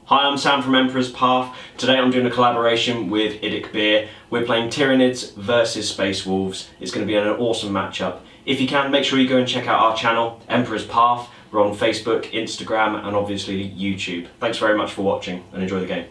Hi, I'm Sam from Emperor's Path. Today I'm doing a collaboration with IDICBeer. We're playing Tyranids versus Space Wolves. It's going to be an awesome matchup. If you can, make sure you go and check out our channel, Emperor's Path. We're on Facebook, Instagram and obviously YouTube. Thanks very much for watching and enjoy the game.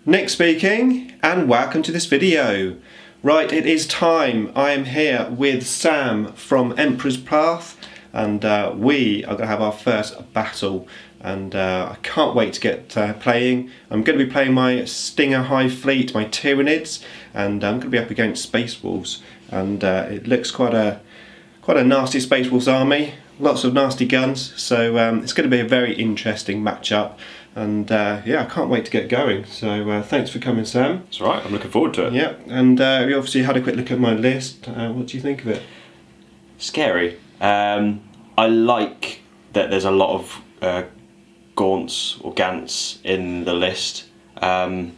Nick speaking, and welcome to this video. Right, it is time. I am here with Sam from Emperor's Path, and we are going to have our first battle, and I can't wait to get playing. I'm going to be playing my Stinger Hive fleet, my Tyranids, and I'm going to be up against Space Wolves, and it looks quite a nasty Space Wolves army, lots of nasty guns, so it's going to be a very interesting matchup. And yeah, I can't wait to get going. So thanks for coming, Sam. That's right, I'm looking forward to it. Yeah, and we obviously had a quick look at my list. What do you think of it? Scary. I like that there's a lot of gaunts or gants in the list. And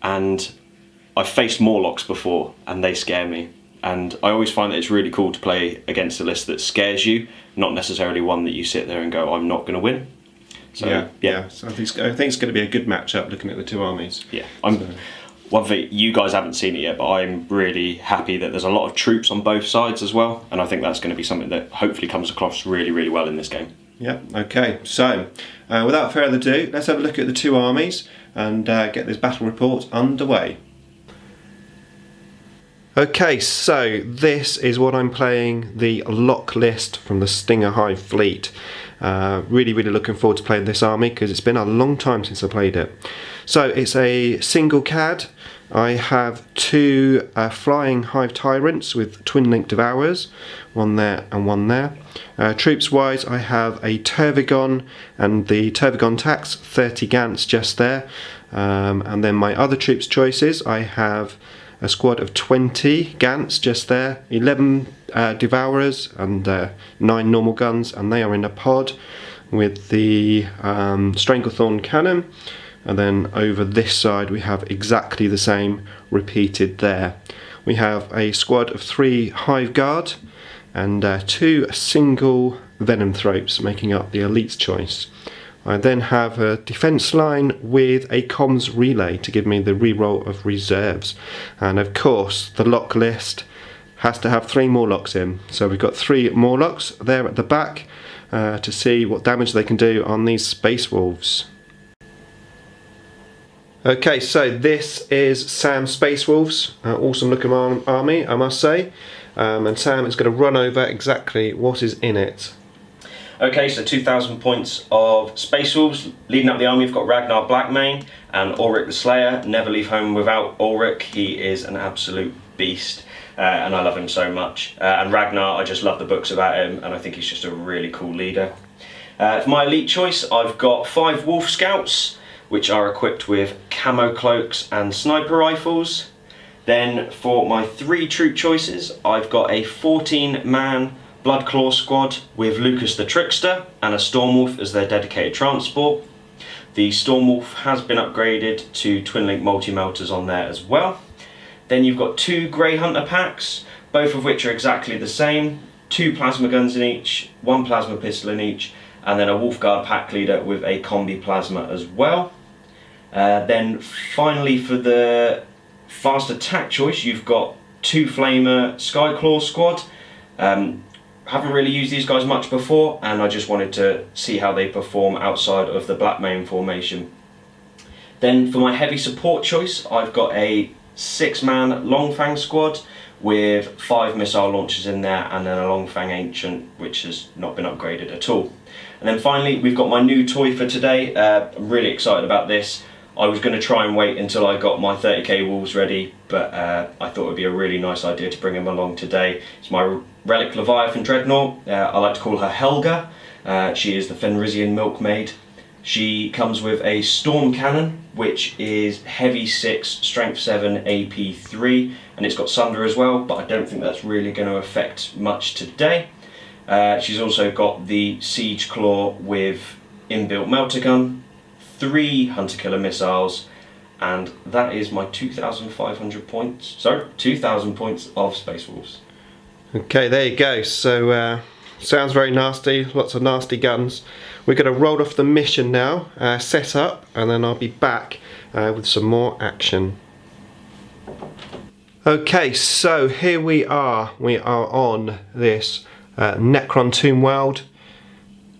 I've faced Morlocks before and they scare me. And I always find that it's really cool to play against a list that scares you, not necessarily one that you sit there and go, I'm not going to win. So, yeah. So I think it's going to be a good matchup looking at the two armies. Yeah, one thing, you guys haven't seen it yet, but I'm really happy that there's a lot of troops on both sides as well, and I think that's going to be something that hopefully comes across really, really well in this game. Yeah, okay, so without further ado, let's have a look at the two armies and get this battle report underway. Okay, so this is what I'm playing, the lock list from the Stinger Hive fleet. Really looking forward to playing this army because it's been a long time since I played it. So it's a single CAD. I have two flying Hive Tyrants with twin link Devourers, one there and one there. Troops wise, I have a Tervigon and the Tervigon tax, 30 Gants just there. And then my other troops choices, I have a squad of 20 Gants just there, 11 Devourers and 9 normal guns, and they are in a pod with the Stranglethorn cannon. And then over this side we have exactly the same repeated there. We have a squad of 3 Hive Guard and 2 single Venomthropes making up the elite's choice. I then have a defence line with a comms relay to give me the reroll of reserves. And of course the lock list has to have 3 Morlocks in. So we've got 3 Morlocks there at the back to see what damage they can do on these Space Wolves. Okay, so this is Sam's Space Wolves. Awesome looking army, I must say. And Sam is going to run over exactly what is in it. Okay, so 2,000 points of Space Wolves. Leading up the army, we've got Ragnar Blackmane and Ulrich the Slayer. Never leave home without Ulrich. He is an absolute beast, and I love him so much. And Ragnar, I just love the books about him, and I think he's just a really cool leader. For my elite choice, I've got 5 Wolf Scouts, which are equipped with camo cloaks and sniper rifles. Then for my 3 troop choices, I've got a 14-man Bloodclaw squad with Lucas the Trickster and a Stormwolf as their dedicated transport. The Stormwolf has been upgraded to twin link multi-melters on there as well. Then you've got 2 Grey Hunter packs, both of which are exactly the same. 2 plasma guns in each, 1 plasma pistol in each, and then a Wolfguard pack leader with a combi plasma as well. Then finally for the fast attack choice, you've got 2 Flamer Skyclaw squad. Haven't really used these guys much before, and I just wanted to see how they perform outside of the Blackmane formation. Then for my heavy support choice, I've got a 6-man Longfang squad with 5 missile launchers in there, and then a Longfang Ancient which has not been upgraded at all. And then finally we've got my new toy for today. I'm really excited about this. I was going to try and wait until I got my 30k wolves ready, but I thought it would be a really nice idea to bring them along today. It's my Relic Leviathan Dreadnought. I like to call her Helga. She is the Fenrisian Milkmaid. She comes with a Storm Cannon, which is Heavy 6, Strength 7, AP 3, and it's got Sunder as well, but I don't think that's really going to affect much today. She's also got the Siege Claw with inbuilt melter gun, 3 Hunter Killer missiles, and that is my 2,500 points. Sorry, 2,000 points of Space Wolves. Okay, there you go. So sounds very nasty, lots of nasty guns. We're going to roll off the mission now, set up, and then I'll be back with some more action. Okay, so here we are on this Necron tomb world.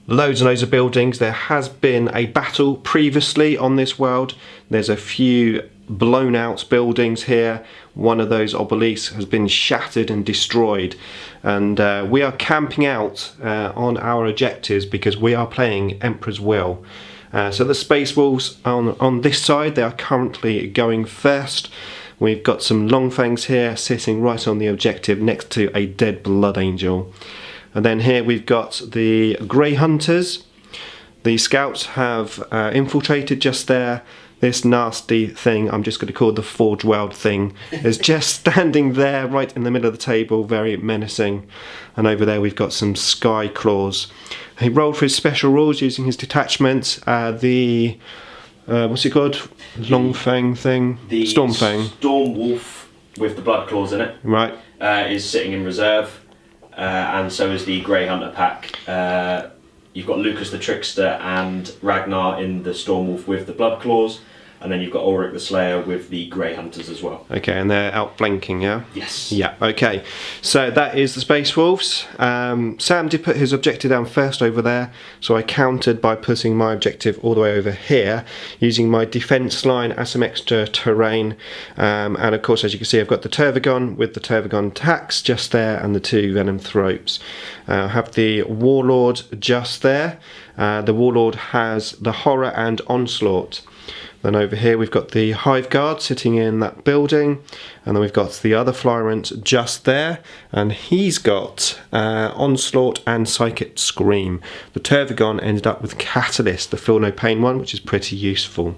Loads and loads of buildings. There has been a battle previously on this world. There's a few blown out buildings here. One of those obelisks has been shattered and destroyed, and we are camping out on our objectives because we are playing Emperor's Will. So the Space Wolves on this side, they are currently going first. We've got some long fangs here sitting right on the objective next to a dead blood angel. And then here we've got the Grey Hunters. The scouts have infiltrated just there. This nasty thing, I'm just going to call the Forge World thing, is just standing there right in the middle of the table, very menacing. And over there we've got some Sky Claws. He rolled for his special rules using his detachment. What's it called? Long Fang thing? The Storm Fang. Storm Wolf with the blood claws in it. Right. Is sitting in reserve. And so is the Grey Hunter pack. You've got Lucas the Trickster and Ragnar in the Stormwolf with the Blood Claws, and then you've got Ulrich the Slayer with the Grey Hunters as well. Okay, and they're outflanking, yeah? Yes. Yeah, okay. So that is the Space Wolves. Sam did put his objective down first over there, so I countered by putting my objective all the way over here, using my defence line as some extra terrain. And of course, as you can see, I've got the Tervagon with the Tervagon Tax just there, and the 2 Venom Thropes. I have the Warlord just there. The Warlord has the Horror and Onslaught. Then over here we've got the Hive Guard sitting in that building, and then we've got the other Flyrant just there, and he's got Onslaught and Psychic Scream. The Tervagon ended up with Catalyst, the Feel No Pain one, which is pretty useful.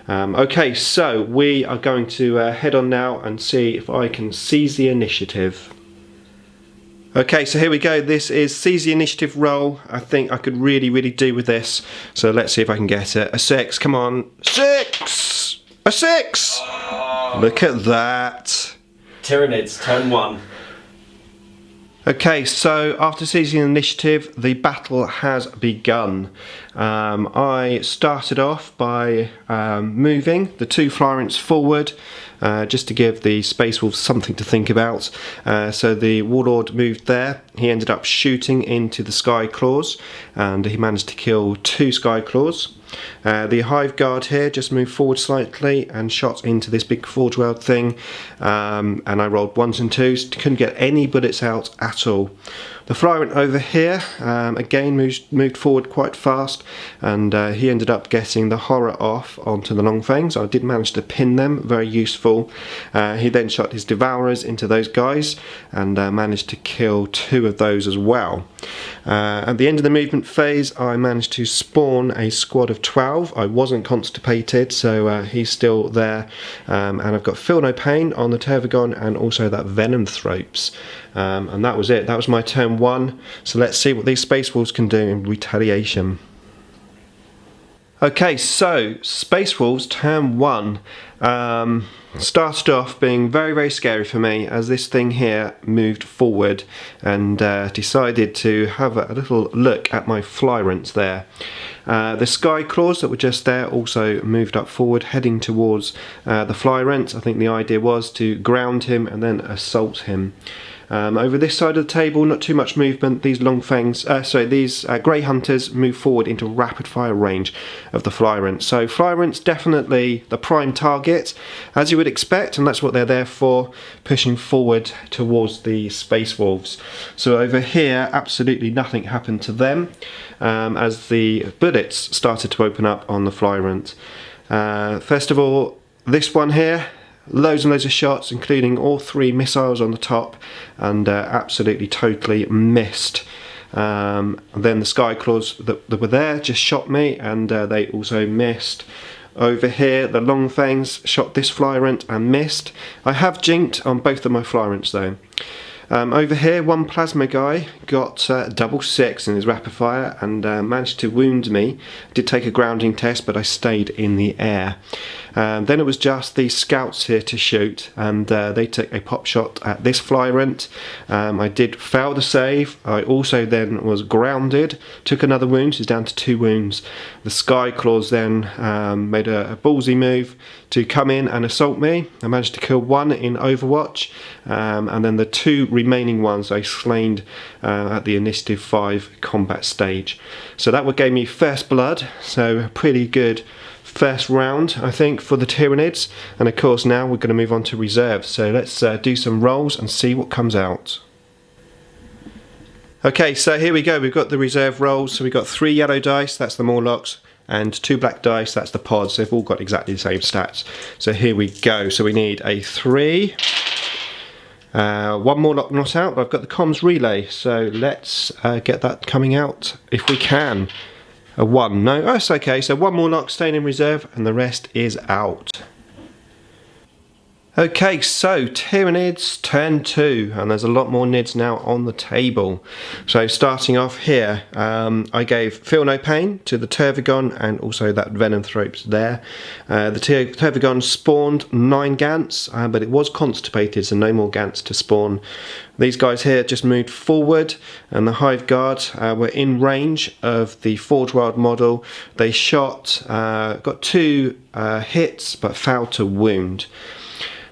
Okay, so we are going to head on now and see if I can seize the initiative. Okay, so here we go. This is seize the initiative roll. I think I could really do with this. So let's see if I can get it. A 6, come on. 6! A 6! Oh. Look at that. Tyranids, turn 1. Okay, so after seizing the initiative, the battle has begun. I started off by moving the 2 Flyrants forward, just to give the Space Wolves something to think about. So the Warlord moved there. He ended up shooting into the Sky Claws, and he managed to kill 2 Sky Claws. The Hive Guard here just moved forward slightly and shot into this big Forge World thing, and I rolled 1s and 2s, couldn't get any bullets out at all. The Flyrant over here again moved forward quite fast, and he ended up getting the Horror off onto the Long Fangs. I did manage to pin them, very useful. He then shot his Devourers into those guys and managed to kill 2 of those as well. At the end of the movement phase, I managed to spawn a squad of 12. I wasn't constipated, so he's still there. And I've got Feel No Pain on the Tervagon and also that Venom Thropes. And that was it. That was my turn 1. So let's see what these Space Wolves can do in retaliation. Okay, so Space Wolves turn 1 started off being very scary for me, as this thing here moved forward and decided to have a little look at my Flyrants there. The Sky Claws that were just there also moved up forward, heading towards the Flyrant. I think the idea was to ground him and then assault him. Over this side of the table, not too much movement. These these Grey Hunters move forward into rapid fire range of the Flyrants. So Flyrants definitely the prime target, as you would expect, and that's what they're there for, pushing forward towards the Space Wolves. So over here, absolutely nothing happened to them, as the bullets started to open up on the Flyrant. First of all, this one here, loads and loads of shots, including all 3 missiles on the top, and absolutely totally missed. Then the Sky Claws that were there just shot me, and they also missed. Over here, the Long Fangs shot this Flyrant and missed. I have jinked on both of my Flyrants though. Over here, one Plasma guy got double 6 in his rapid fire and managed to wound me. I did take a grounding test, but I stayed in the air. Then it was just the scouts here to shoot, and they took a pop shot at this Flyrant. I did fail the save. I also then was grounded, took another wound, so it's down to 2 wounds. The Sky Claws then made a ballsy move to come in and assault me. I managed to kill 1 in Overwatch, and then the 2 remaining ones I slain at the Initiative 5 combat stage. So that would gave me first blood, so a pretty good first round I think for the Tyranids. And of course now we're going to move on to reserves, so let's do some rolls and see what comes out. Okay, so here we go, we've got the reserve rolls. So we've got 3 yellow dice, that's the Morlocks, and 2 black dice, that's the pods. They've all got exactly the same stats. So here we go, so we need a 3, 1 Morlock not out, but I've got the comms relay, so let's get that coming out if we can. A 1, no, that's okay, so 1 Morlock staying in reserve and the rest is out. Okay, so Tyranids turn 2, and there's a lot more Nids now on the table. So starting off here, I gave Feel No Pain to the Tervigon and also that Venomthropes there. The Tervigon spawned 9 Gants, but it was constipated, so no more Gants to spawn. These guys here just moved forward, and the Hive Guard were in range of the Forge World model. They shot, got 2 hits, but failed to wound.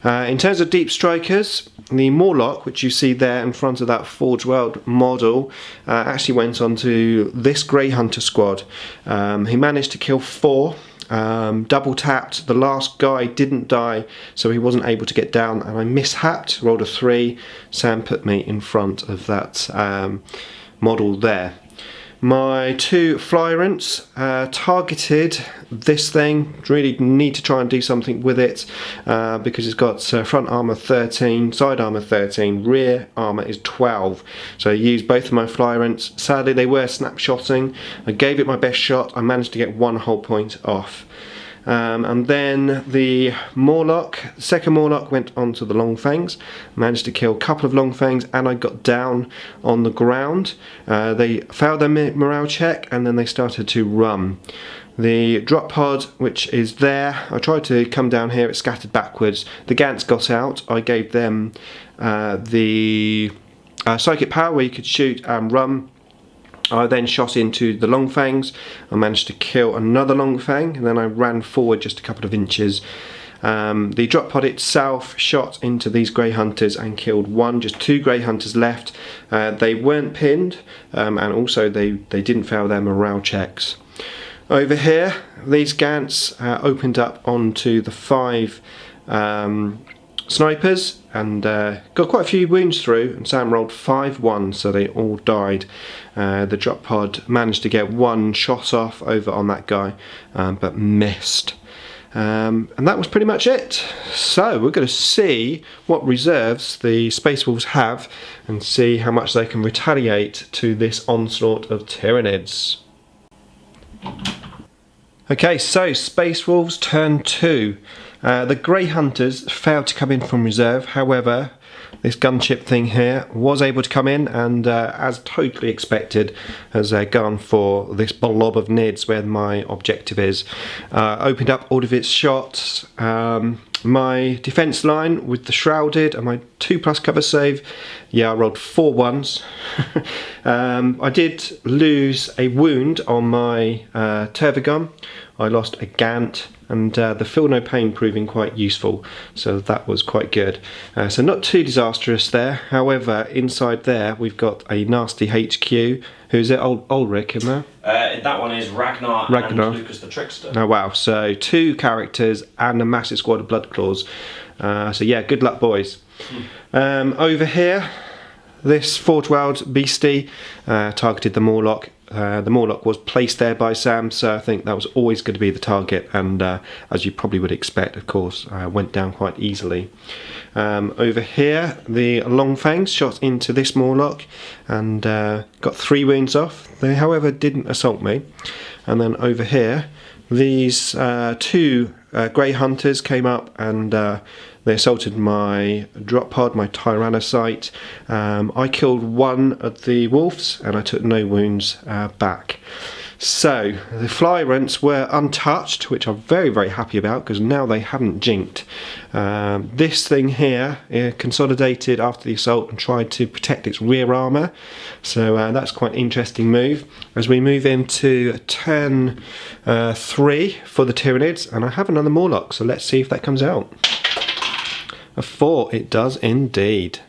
In terms of deep strikers, the Morlock, which you see there in front of that Forge World model, actually went on to this Grey Hunter squad. He managed to kill 4, double tapped. The last guy didn't die, so he wasn't able to get down, and I mishapped, rolled a 3. Sam put me in front of that model there. My 2 Flyrants targeted this thing. Really need to try and do something with it because it's got front armor 13, side armor 13, rear armor is 12. So I used both of my Flyrants. Sadly they were snapshotting. I gave it my best shot. I managed to get 1 whole point off. And then the Morlock, second Morlock went onto the Longfangs, managed to kill a couple of Longfangs, and I got down on the ground. They failed their morale check and then they started to run. The drop pod, which is there, I tried to come down here, it scattered backwards. The Gants got out, I gave them the psychic power where you could shoot and run. I then shot into the Longfangs. I managed to kill another Longfang, and then I ran forward just a couple of inches. The drop pod itself shot into these Grey Hunters and killed 1, just 2 Grey Hunters left. They weren't pinned, and also they didn't fail their morale checks. Over here, these Gants opened up onto the 5 snipers and got quite a few wounds through, and Sam rolled 5 ones, so they all died. The drop pod managed to get 1 shot off over on that guy, but missed. And that was pretty much it. So we're going to see what reserves the Space Wolves have and see how much they can retaliate to this onslaught of Tyranids. Okay, so Space Wolves turn 2. The Grey Hunters failed to come in from reserve, however this gunship thing here was able to come in and as totally expected has gone for this blob of Nids where my objective is. Opened up all of its shots. My defence line with the Shrouded and my 2+ cover save, yeah, I rolled 4 ones. I did lose a wound on my Tervigon. I lost a Gant, and the Feel No Pain proving quite useful, so that was quite good. So not too disastrous there. However, inside there we've got a nasty HQ. Who's it? Ulrich in there? That one is Ragnar and Lucas the Trickster. Oh wow, so 2 characters and a massive squad of Bloodclaws. So yeah, good luck boys. Over here, this Forge World beastie targeted the Morlock. The Morlock was placed there by Sam, so I think that was always going to be the target, and as you probably would expect, of course, went down quite easily. Over here, the Longfangs shot into this Morlock and got 3 wounds off. They, however, didn't assault me. And then over here, these 2 Grey Hunters came up and they assaulted my drop pod, my Tyrannocyte. I killed 1 of the wolves and I took no wounds back. So the Flyrants were untouched, which I'm very, very happy about because now they haven't jinked. This thing here consolidated after the assault and tried to protect its rear armour, so that's quite an interesting move. As we move into turn 3 for the Tyranids, and I have another Morlock, so let's see if that comes out. A 4, it does indeed.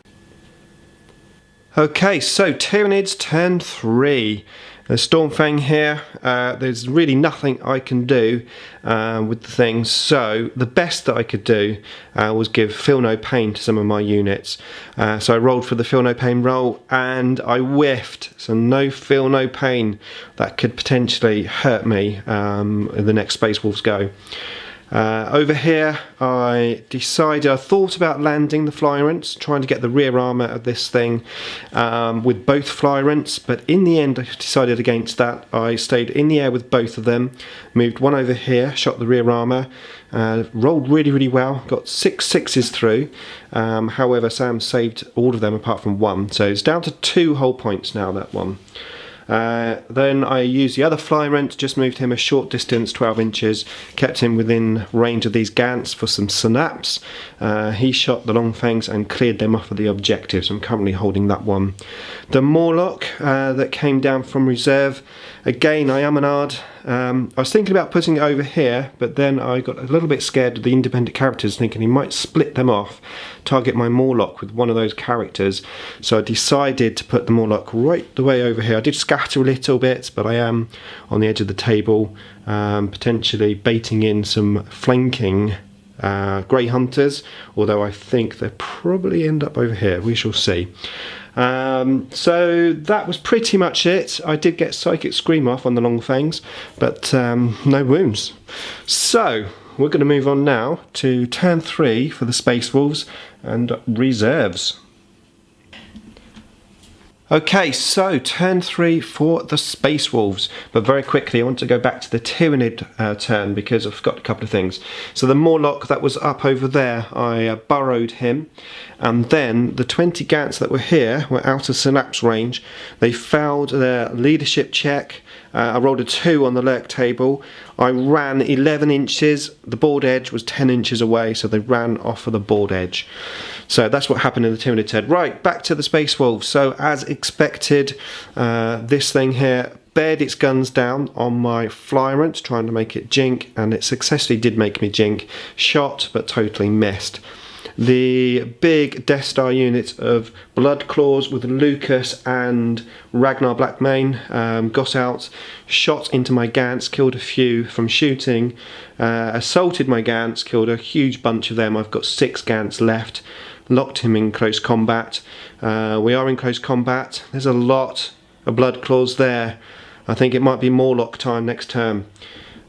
Okay, so Tyranids turn 3. There's Stormfang here. There's really nothing I can do with the things, so the best that I could do was give Feel No Pain to some of my units. So I rolled for the Feel No Pain roll and I whiffed, so no Feel No Pain. That could potentially hurt me in the next Space Wolves go. Over here I thought about landing the Flyrants, trying to get the rear armour of this thing with both Flyrants, but in the end I decided against that. I stayed in the air with both of them, moved one over here, shot the rear armour, rolled really, really well, got 6 6s through. However, Sam saved all of them apart from one, so it's down to 2 whole points now, that one. Then I used the other Flyrant, just moved him a short distance, 12 inches, kept him within range of these Gants for some snaps. He shot the Longfangs and cleared them off of the objectives. I'm currently holding that one. The Morlock that came down from reserve, again I am I was thinking about putting it over here, but then I got a little bit scared of the independent characters, thinking he might split them off, target my Morlock with one of those characters. So I decided to put the Morlock right the way over here. I did scatter a little bit, but I am on the edge of the table, potentially baiting in some flanking Grey Hunters, although I think they'll probably end up over here. We shall see. So that was pretty much it. I did get Psychic Scream off on the Longfangs, but no wounds. So we're going to move on now to turn 3 for the Space Wolves and reserves. Okay, so turn 3 for the Space Wolves, but very quickly I want to go back to the Tyranid turn because I've got a couple of things. So the Morlock that was up over there, I burrowed him, and then the 20 Gants that were here were out of synapse range. They failed their leadership check. I rolled a 2 on the lurk table. I ran 11 inches, the board edge was 10 inches away, so they ran off of the board edge. So that's what happened in the Tyranid turn. Right, back to the Space Wolves. So as expected, this thing here bared its guns down on my Flyrant, trying to make it jink, and it successfully did make me jink. Shot, but totally missed. The big Death Star unit of Blood Claws with Lucas and Ragnar Blackmane got out, shot into my Gants, killed a few from shooting, assaulted my Gants, killed a huge bunch of them. I've got 6 Gants left, locked him in close combat. We are in close combat. There's a lot of Blood Claws there. I think it might be Morlock time next turn.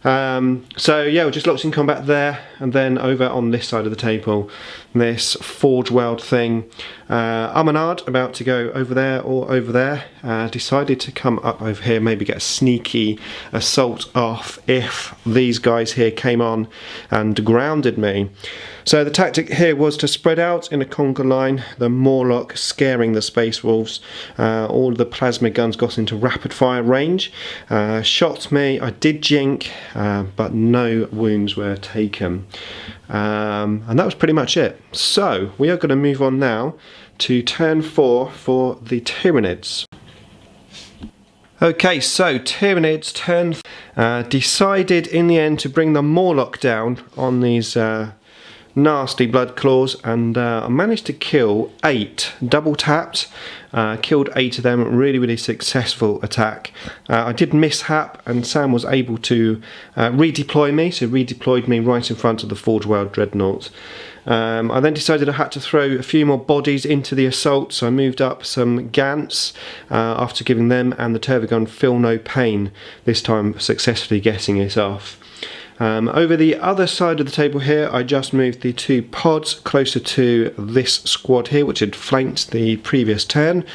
So yeah, we're just locked in combat there, and then over on this side of the table, this Forge World thing. Amanard about to go over there or over there, decided to come up over here, maybe get a sneaky assault off if these guys here came on and grounded me. So the tactic here was to spread out in a conga line, the Morlock scaring the Space Wolves. All the plasma guns got into rapid fire range, shot me. I did jink, but no wounds were taken. And that was pretty much it. So we are going to move on now to turn 4 for the Tyranids. Okay, so Tyranids turn decided in the end to bring the Morlock down on these nasty Blood Claws, and I managed to kill 8, double tapped, killed 8 of them. Really, really successful attack. I did mishap, and Sam was able to redeploy me, so redeployed me right in front of the Forge World Dreadnought. I then decided I had to throw a few more bodies into the assault, so I moved up some Gants after giving them and the Turbogun Feel No Pain, this time successfully getting it off. Over the other side of the table here, I just moved the 2 pods closer to this squad here, which had flanked the previous turn.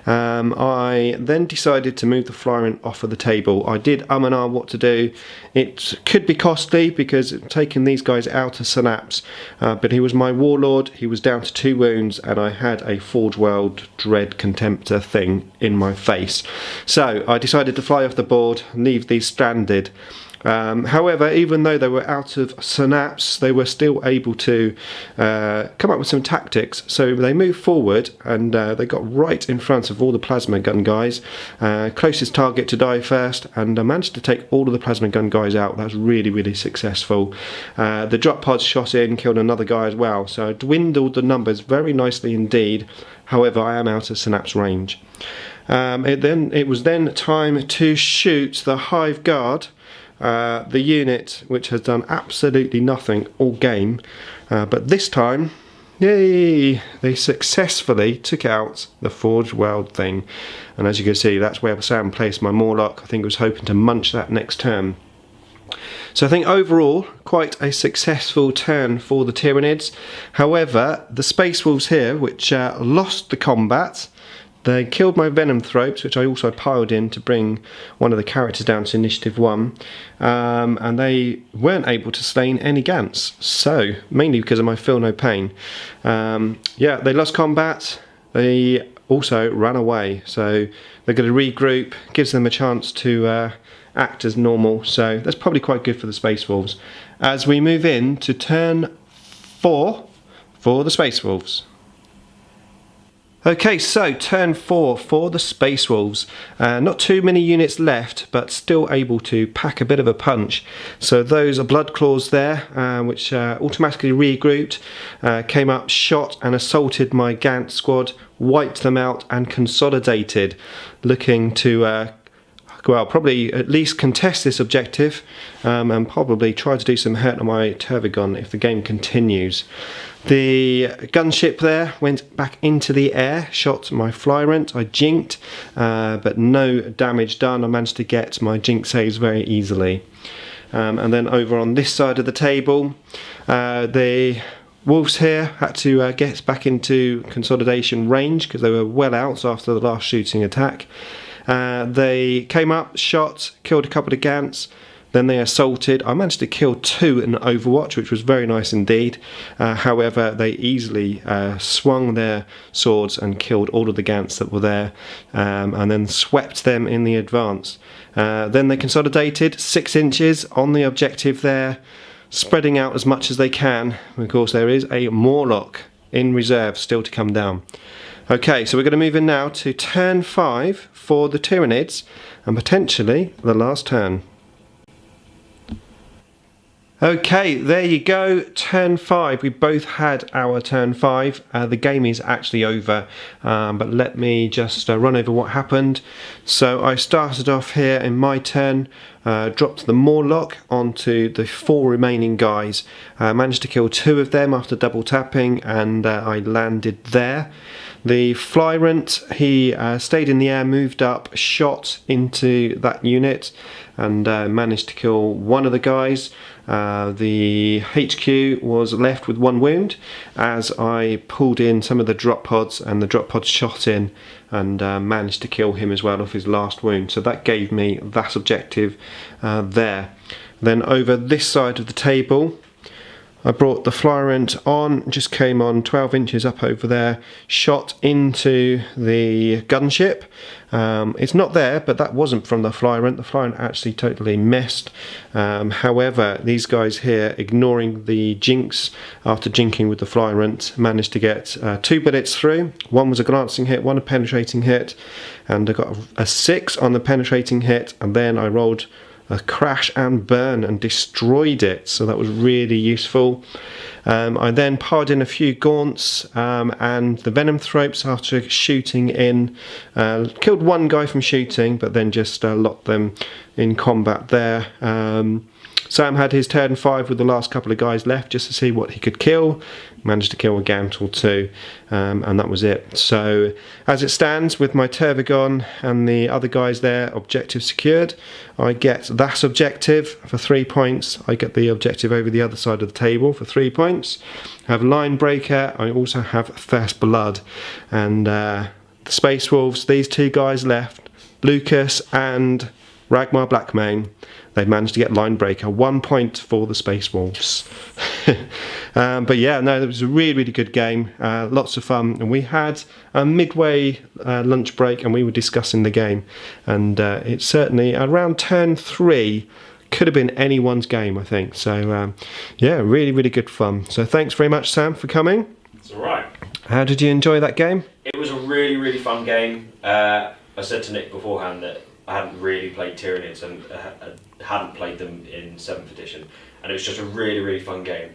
I then decided to move the Flyrant off of the table. I did and ah what to do. It could be costly because taking these guys out of Synapse, but he was my warlord, he was down to 2 wounds, and I had a Forge World Dread Contemptor thing in my face. So I decided to fly off the board, leave these stranded. However, even though they were out of Synapse, they were still able to come up with some tactics. So they moved forward and they got right in front of all the plasma gun guys. Closest target to die first, and managed to take all of the plasma gun guys out. That was really, really successful. The drop pods shot in, killed another guy as well. So I dwindled the numbers very nicely indeed. However, I am out of Synapse range. It was then time to shoot the Hive Guard. The unit which has done absolutely nothing all game, but this time, yay, they successfully took out the Forge World thing, and as you can see, that's where Sam placed my Morlock. I think I was hoping to munch that next turn. So I think overall, quite a successful turn for the Tyranids. However, the Space Wolves here, which lost the combat, they killed my Venom Thropes, which I also piled in to bring one of the characters down to Initiative 1, and they weren't able to slay any Gants, so mainly because of my Feel No Pain. Yeah, they lost combat, they also ran away, so they're going to regroup, gives them a chance to act as normal, so that's probably quite good for the Space Wolves. As we move in to turn 4 for the Space Wolves. Okay, so turn 4 for the Space Wolves. Not too many units left, but still able to pack a bit of a punch. So those are Blood Claws there, which automatically regrouped, came up, shot and assaulted my Gant squad, wiped them out and consolidated, looking to well, probably at least contest this objective, and probably try to do some hurt on my Tervigon if the game continues. The gunship there went back into the air, shot my Flyrant. I jinked, but no damage done. I managed to get my jink saves very easily. And then over on this side of the table, the Wolves here had to get back into consolidation range because they were well out after the last shooting attack. They came up, shot, killed a couple of Gants, then they assaulted. I managed to kill 2 in Overwatch, which was very nice indeed. However, they easily swung their swords and killed all of the Gants that were there, and then swept them in the advance. Then they consolidated 6 inches on the objective there, spreading out as much as they can. Of course, there is a Morlock in reserve still to come down. Okay, so we're going to move in now to turn 5 for the Tyranids, and potentially the last turn. Okay, there you go, turn 5. We both had our turn 5. The game is actually over, but let me just run over what happened. So I started off here in my turn, dropped the Morlock onto the 4 remaining guys. Managed to kill 2 of them after double tapping, and I landed there. The Flyrant, he stayed in the air, moved up, shot into that unit, and managed to kill 1 of the guys. The HQ was left with 1 wound as I pulled in some of the drop pods, and the drop pods shot in and managed to kill him as well off his last wound. So that gave me that objective there. Then over this side of the table, I brought the Flyrant on, just came on 12 inches up over there, shot into the gunship. It's not there, but that wasn't from the Flyrant. The Flyrant actually totally missed. However, these guys here, ignoring the jinx after jinking with the Flyrant, managed to get 2 bullets through. 1 was a glancing hit, 1 a penetrating hit, and I got a 6 on the penetrating hit, and then I rolled a crash and burn and destroyed it, so that was really useful. I then piled in a few gaunts and the Venom Thropes after shooting in. Killed 1 guy from shooting, but then just locked them in combat there. Sam had his turn 5 with the last couple of guys left just to see what he could kill. Managed to kill a Gant or two, and that was it. So as it stands, with my Tervigon and the other guys there, objective secured. I get that objective for 3 points. I get the objective over the other side of the table for 3 points. I have Line Breaker. I also have First Blood. And the Space Wolves, these two guys left, Lucas and Ragnar Blackmane, they've managed to get Line Breaker. 1 point for the Space Wolves. But yeah, no, it was a really, really good game. Lots of fun. And we had a midway lunch break and we were discussing the game. And it's certainly around turn 3. Could have been anyone's game, I think. So yeah, really, really good fun. So thanks very much, Sam, for coming. It's alright. How did you enjoy that game? It was a really, really fun game. I said to Nick beforehand that I hadn't really played Tyranids and hadn't played them in 7th edition, and it was just a really, really fun game.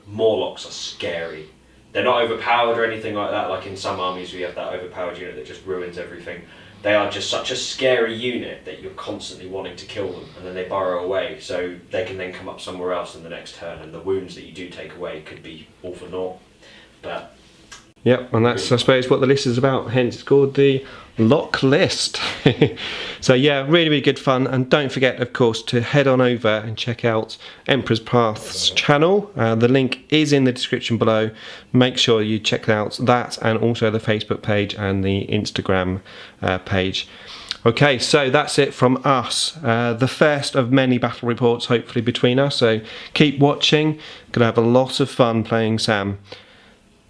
Morlocks are scary. They're not overpowered or anything like that, like in some armies we have that overpowered unit that just ruins everything. They are just such a scary unit that you're constantly wanting to kill them, and then they burrow away, so they can then come up somewhere else in the next turn, and the wounds that you do take away could be all for naught. But yep, and that's, I suppose, what the list is about, hence it's called the Lock List. So yeah, really, really good fun. And don't forget, of course, to head on over and check out Emperor's Path's channel. The link is in the description below. Make sure you check out that, and also the Facebook page and the Instagram page. Okay, so that's it from us. The first of many battle reports, hopefully, between us. So keep watching. Gonna have a lot of fun playing Sam.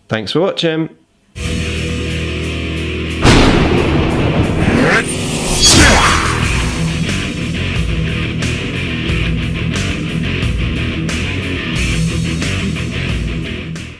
Thanks for watching.